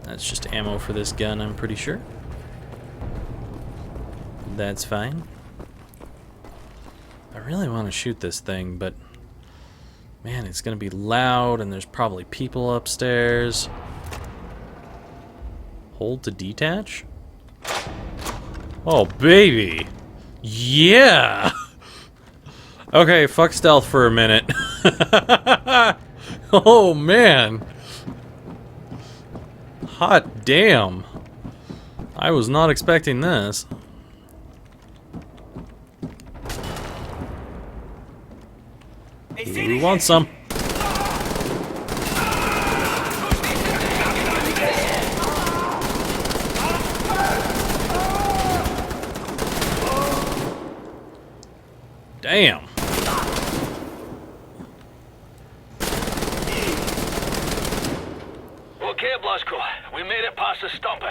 That's just ammo for this gun, I'm pretty sure. That's fine. I really want to shoot this thing, but man, it's gonna be loud and there's probably people upstairs. Hold to detach? Oh, baby! Yeah! Okay, fuck stealth for a minute. Oh, man! Hot damn! I was not expecting this. We want some. Damn. Okay, Blasco. We made it past the stump.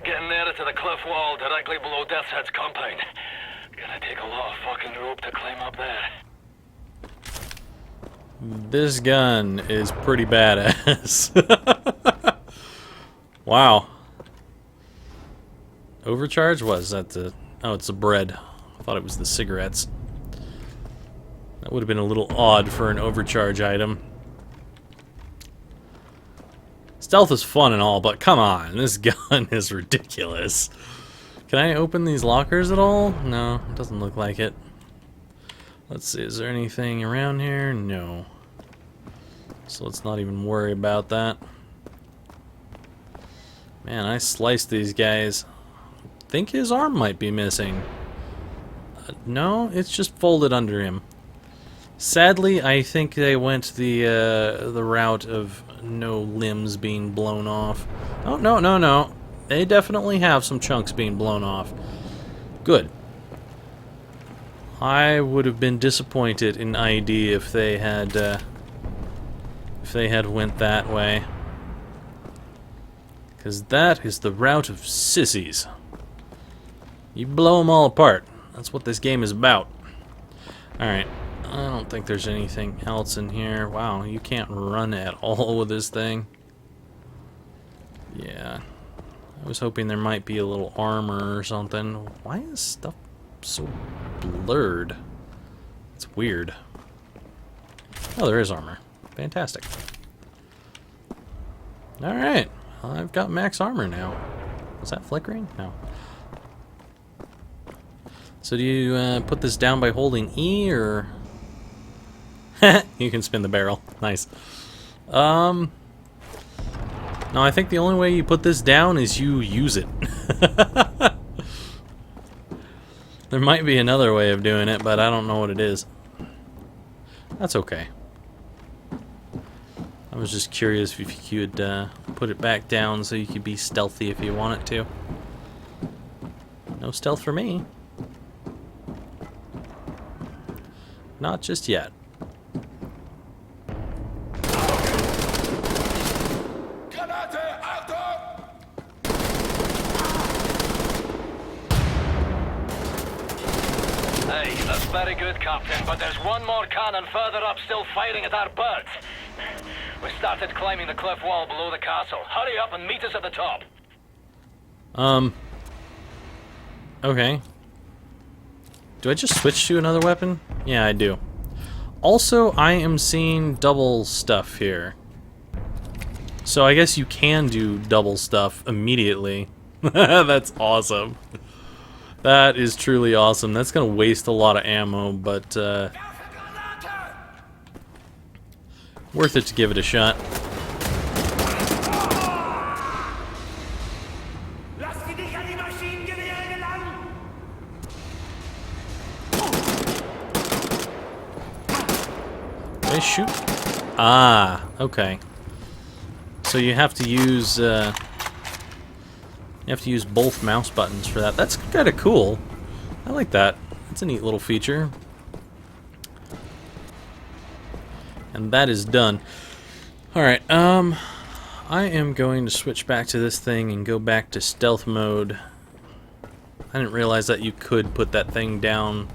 Getting nearer to the cliff wall directly below Death's Head's compound. Gonna take a lot of fucking rope to climb up there. This gun is pretty badass. Wow. Overcharge? What is that? Oh, it's the bread. I thought it was the cigarettes. That would have been a little odd for an overcharge item. Stealth is fun and all, but come on, this gun is ridiculous. Can I open these lockers at all? No, it doesn't look like it. Let's see, is there anything around here? No. So let's not even worry about that. Man, I sliced these guys. I think his arm might be missing. No, it's just folded under him. Sadly, I think they went the route of no limbs being blown off. Oh, no, no, no. They definitely have some chunks being blown off. Good. I would have been disappointed in ID if they had went that way. Because that is the route of sissies. You blow them all apart. That's what this game is about. Alright. I don't think there's anything else in here. Wow, you can't run at all with this thing. Yeah. I was hoping there might be a little armor or something. Why is stuff so blurred? It's weird. Oh, there is armor. Fantastic. Alright. Well, I've got max armor now. Was that flickering? No. So do you put this down by holding E, or... You can spin the barrel. Nice. No, I think the only way you put this down is you use it. There might be another way of doing it, but I don't know what it is. That's okay. I was just curious if you could put it back down so you could be stealthy if you wanted to. No stealth for me. Not just yet. Hey, that's very good, Captain, but there's one more cannon further up still firing at our birds. We started climbing the cliff wall below the castle. Hurry up and meet us at the top. Okay. Do I just switch to another weapon? Yeah, I do. Also, I am seeing double stuff here. So I guess you can do double stuff immediately. That's awesome. That is truly awesome. That's gonna waste a lot of ammo, but worth it to give it a shot. Did I shoot? Ah, okay. So you have to use both mouse buttons for that. That's kind of cool. I like that. It's a neat little feature. And that is done. Alright, I am going to switch back to this thing and go back to stealth mode. I didn't realize that you could put that thing down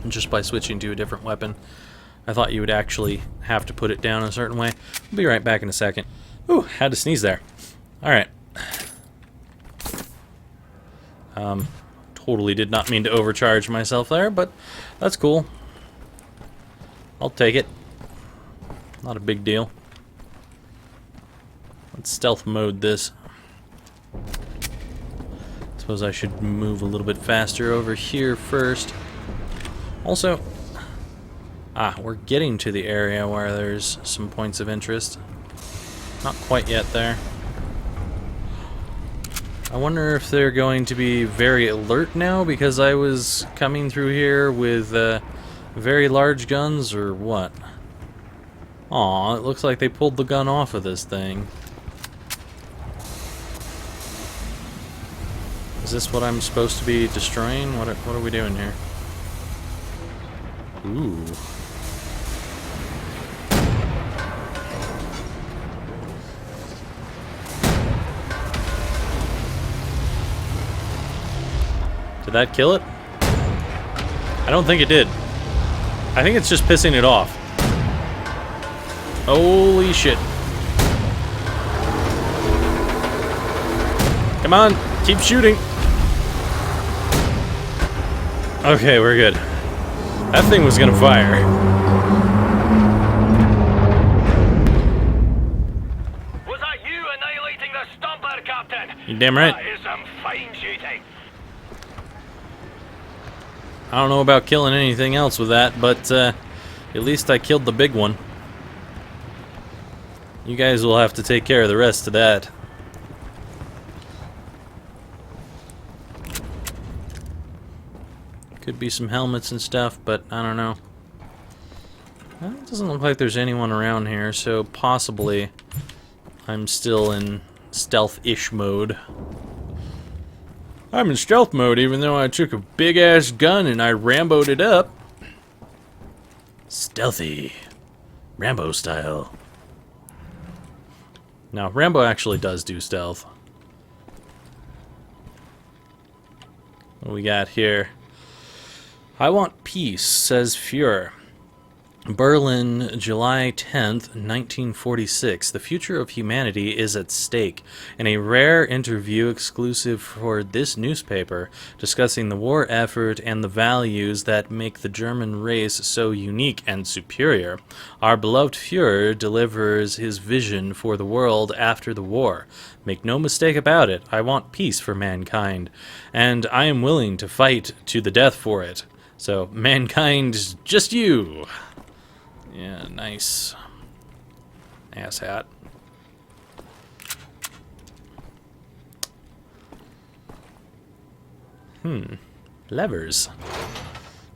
just by switching to a different weapon. I thought you would actually have to put it down a certain way. I'll be right back in a second. Ooh, had to sneeze there. Alright. Totally did not mean to overcharge myself there, but that's cool. I'll take it. Not a big deal. Let's stealth mode this. Suppose I should move a little bit faster over here first. Also, we're getting to the area where there's some points of interest. Not quite yet there. I wonder if they're going to be very alert now because I was coming through here with very large guns, or what? Aw, it looks like they pulled the gun off of this thing. Is this what I'm supposed to be destroying? What are we doing here? Ooh. Did that kill it? I don't think it did. I think it's just pissing it off. Holy shit. Come on, keep shooting. Okay, we're good. That thing was gonna fire. Was that you annihilating the stomper, Captain? You damn right. That is some fine shooting. I don't know about killing anything else with that, but at least I killed the big one. You guys will have to take care of the rest of that. Could be some helmets and stuff, but I don't know. Well, it doesn't look like there's anyone around here, so possibly I'm still in stealth-ish mode. I'm in stealth mode even though I took a big-ass gun and I Rambo'd it up. Stealthy. Rambo style. Now, Rambo actually does do stealth. What do we got here? I want peace, says Fuhrer. Berlin, July 10th, 1946. The future of humanity is at stake. In a rare interview exclusive for this newspaper, discussing the war effort and the values that make the German race so unique and superior, our beloved Fuhrer delivers his vision for the world after the war. Make no mistake about it, I want peace for mankind, and I am willing to fight to the death for it. So, mankind, just you. Yeah, nice. Ass hat. Levers.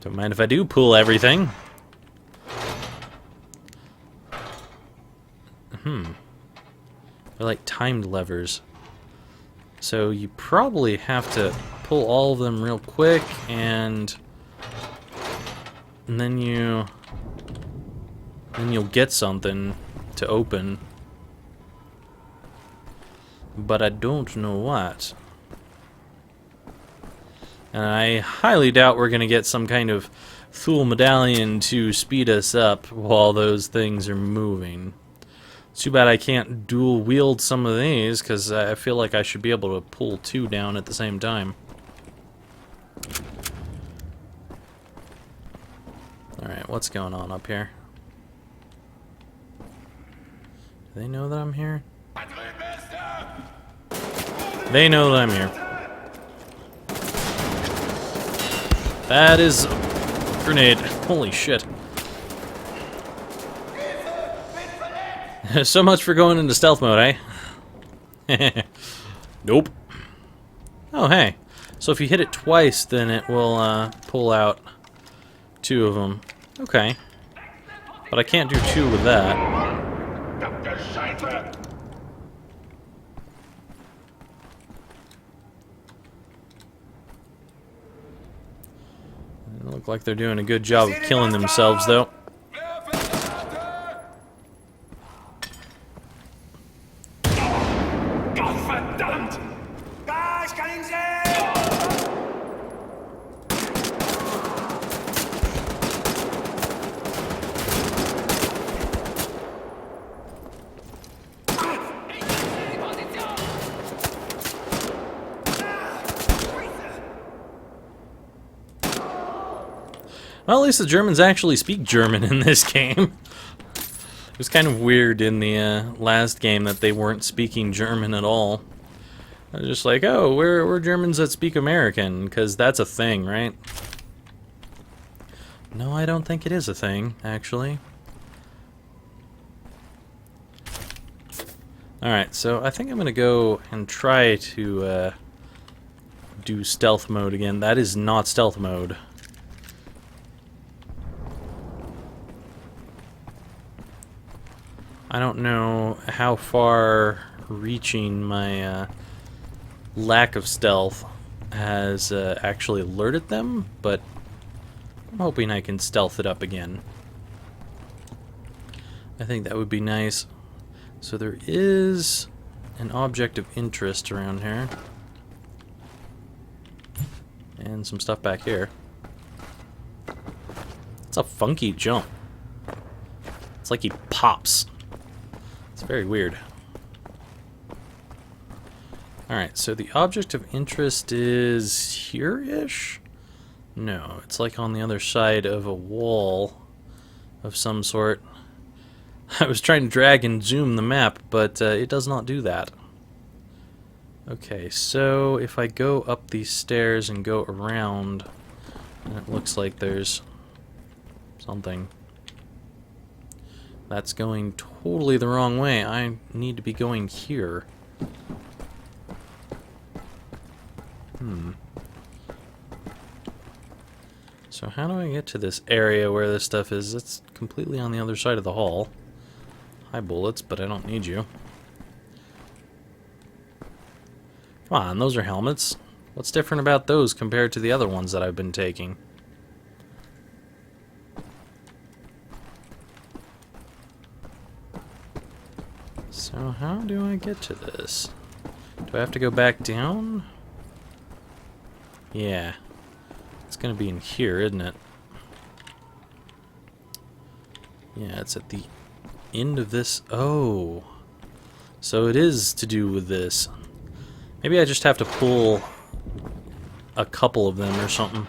Don't mind if I do pull everything. They're like timed levers. So you probably have to pull all of them real quick and then you'll get something to open. But I don't know what. And I highly doubt we're going to get some kind of Thule medallion to speed us up while those things are moving. It's too bad I can't dual wield some of these, because I feel like I should be able to pull two down at the same time. Alright, what's going on up here? Do they know that I'm here? They know that I'm here. That is a grenade. Holy shit. So much for going into stealth mode, eh? Nope. Oh, hey. So if you hit it twice, then it will pull out two of them. Okay. But I can't do two with that. They look like they're doing a good job of killing themselves, though. Well, at least the Germans actually speak German in this game. It was kind of weird in the last game that they weren't speaking German at all. I was just like, oh, we're Germans that speak American, because that's a thing, right? No, I don't think it is a thing, actually. Alright, so I think I'm going to go and try to do stealth mode again. That is not stealth mode. I don't know how far reaching my lack of stealth has actually alerted them, but I'm hoping I can stealth it up again. I think that would be nice. So there is an object of interest around here. And some stuff back here. It's a funky jump. It's like he pops. It's very weird. Alright, so the object of interest is here-ish? No, it's like on the other side of a wall of some sort. I was trying to drag and zoom the map, but it does not do that. Okay, so if I go up these stairs and go around, and it looks like there's something. That's going totally the wrong way. I need to be going here. So how do I get to this area where this stuff is? It's completely on the other side of the hall. Hi, bullets, but I don't need you. Come on, those are helmets. What's different about those compared to the other ones that I've been taking? So how do I get to this? Do I have to go back down? Yeah. It's gonna be in here, isn't it? Yeah, it's at the end of this. Oh. So it is to do with this. Maybe I just have to pull a couple of them or something.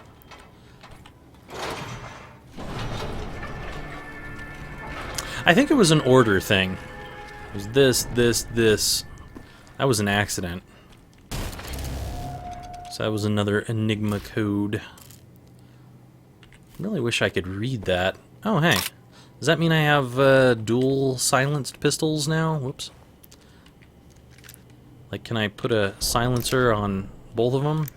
I think it was an order thing. It was this. That was an accident. So that was another Enigma code. Really wish I could read that. Oh, hey. Does that mean I have dual silenced pistols now? Whoops. Like, can I put a silencer on both of them?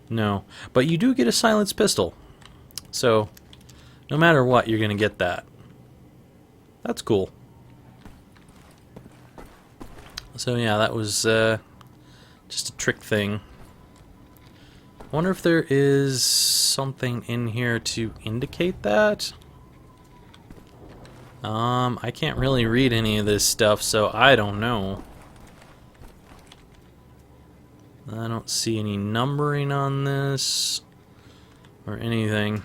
No. But you do get a silenced pistol. So, no matter what, you're going to get that. That's cool. So, yeah, that was just a trick thing. I wonder if there is something in here to indicate that. I can't really read any of this stuff, so I don't know. I don't see any numbering on this or anything.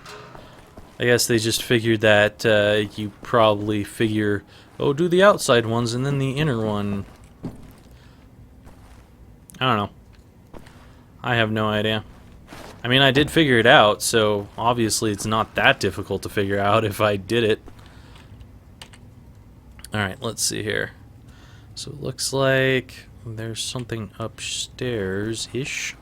I guess they just figured that you probably figure, oh, do the outside ones and then the inner one. I don't know. I have no idea. I mean, I did figure it out, so obviously it's not that difficult to figure out if I did it. Alright, let's see here. So it looks like there's something upstairs-ish.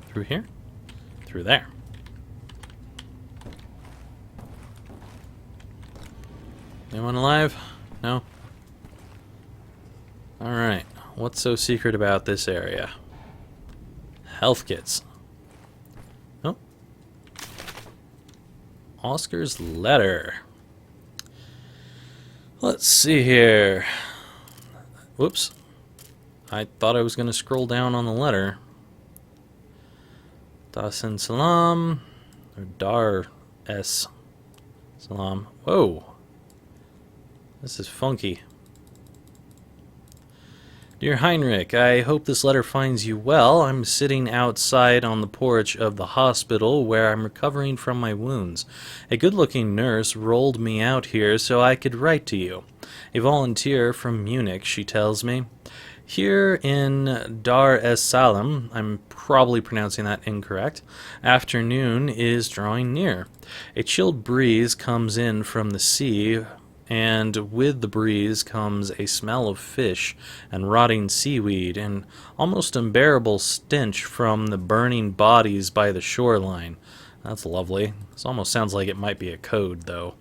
Through here? Through there. Anyone alive? No? Alright. What's so secret about this area? Health kits. Oh. Oscar's letter. Let's see here. Whoops. I thought I was going to scroll down on the letter. Dasin Salam. Or Dar S. Salam. Whoa. This is funky. Dear Heinrich, I hope this letter finds you well. I'm sitting outside on the porch of the hospital where I'm recovering from my wounds. A good-looking nurse rolled me out here so I could write to you. A volunteer from Munich, she tells me. Here in Dar es Salaam, I'm probably pronouncing that incorrect, afternoon is drawing near. A chilled breeze comes in from the sea, and with the breeze comes a smell of fish and rotting seaweed, and almost unbearable stench from the burning bodies by the shoreline. That's lovely. This almost sounds like it might be a code, though.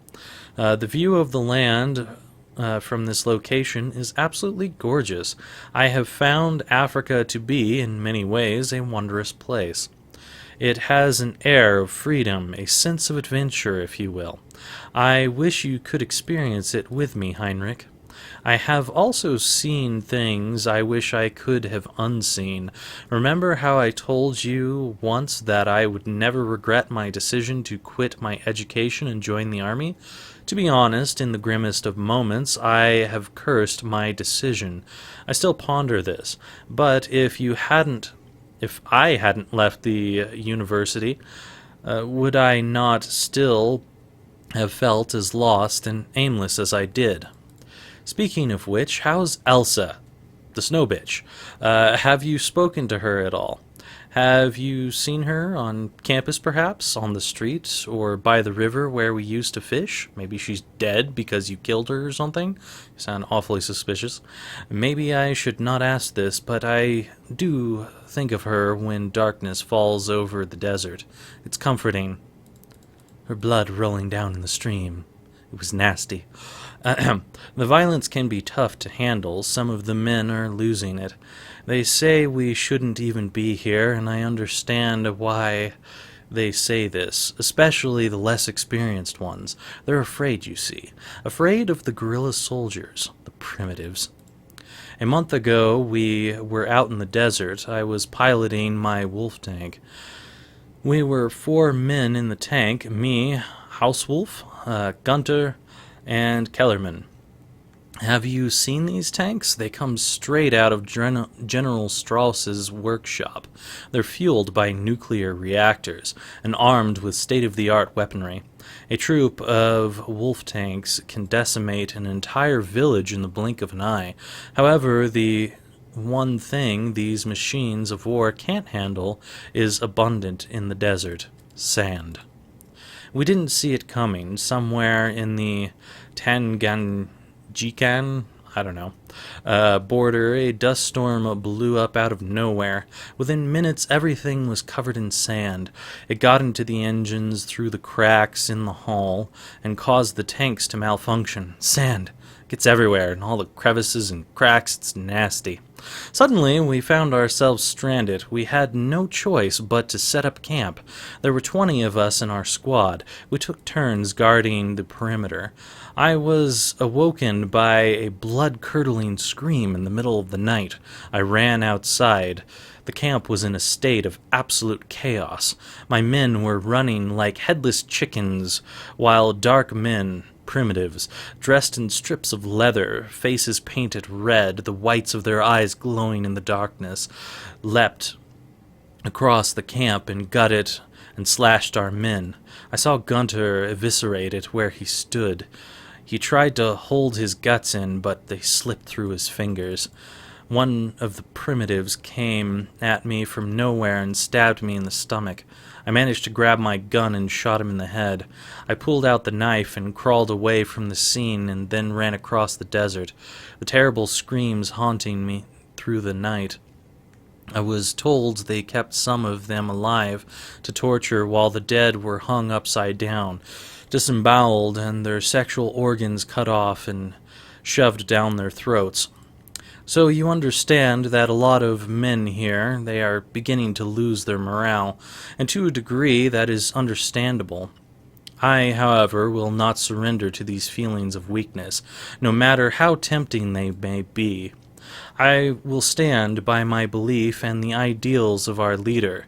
The view of the land from this location is absolutely gorgeous. I have found Africa to be, in many ways, a wondrous place. It has an air of freedom, a sense of adventure, if you will. I wish you could experience it with me, Heinrich. I have also seen things I wish I could have unseen. Remember how I told you once that I would never regret my decision to quit my education and join the army? To be honest, in the grimmest of moments, I have cursed my decision. I still ponder this, but if I hadn't left the university, would I not still have felt as lost and aimless as I did? Speaking of which, how's Elsa, the snow bitch? Have you spoken to her at all? Have you seen her on campus, perhaps, on the street, or by the river where we used to fish? Maybe she's dead because you killed her or something? You sound awfully suspicious. Maybe I should not ask this, but I do think of her when darkness falls over the desert. It's comforting. Her blood rolling down in the stream. It was nasty. The violence can be tough to handle. Some of the men are losing it. They say we shouldn't even be here, and I understand why they say this, especially the less experienced ones. They're afraid, you see. Afraid of the guerrilla soldiers, the primitives. A month ago, we were out in the desert. I was piloting my wolf tank. We were 4 men in the tank, me, Hauswolf, Gunter, and Kellerman. Have you seen these tanks? They come straight out of General Strauss's workshop. They're fueled by nuclear reactors and armed with state-of-the-art weaponry. A troop of wolf tanks can decimate an entire village in the blink of an eye. However, the one thing these machines of war can't handle is abundant in the desert: sand. We didn't see it coming. Somewhere in the Tanganyikan, border, a dust storm blew up out of nowhere. Within minutes, everything was covered in sand. It got into the engines through the cracks in the hull and caused the tanks to malfunction. Sand gets everywhere, in all the crevices and cracks. It's nasty. Suddenly, we found ourselves stranded. We had no choice but to set up camp. There were 20 of us in our squad. We took turns guarding the perimeter. I was awoken by a blood-curdling scream in the middle of the night. I ran outside. The camp was in a state of absolute chaos. My men were running like headless chickens, while dark men, primitives, dressed in strips of leather, faces painted red, the whites of their eyes glowing in the darkness, leapt across the camp and gutted and slashed our men. I saw Gunter eviscerated where he stood. He tried to hold his guts in, but they slipped through his fingers. One of the primitives came at me from nowhere and stabbed me in the stomach. I managed to grab my gun and shot him in the head. I pulled out the knife and crawled away from the scene and then ran across the desert, the terrible screams haunting me through the night. I was told they kept some of them alive to torture while the dead were hung upside down, disemboweled, and their sexual organs cut off and shoved down their throats. So you understand that a lot of men here, they are beginning to lose their morale, and to a degree that is understandable. I, however, will not surrender to these feelings of weakness, no matter how tempting they may be. I will stand by my belief and the ideals of our leader.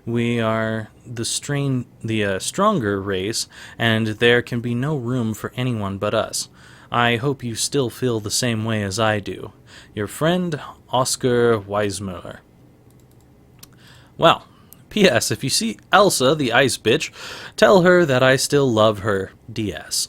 We are the stronger race, and there can be no room for anyone but us. I hope you still feel the same way as I do. Your friend, Oscar Weismuller. Well, P.S. If you see Elsa, the ice bitch, tell her that I still love her. D.S.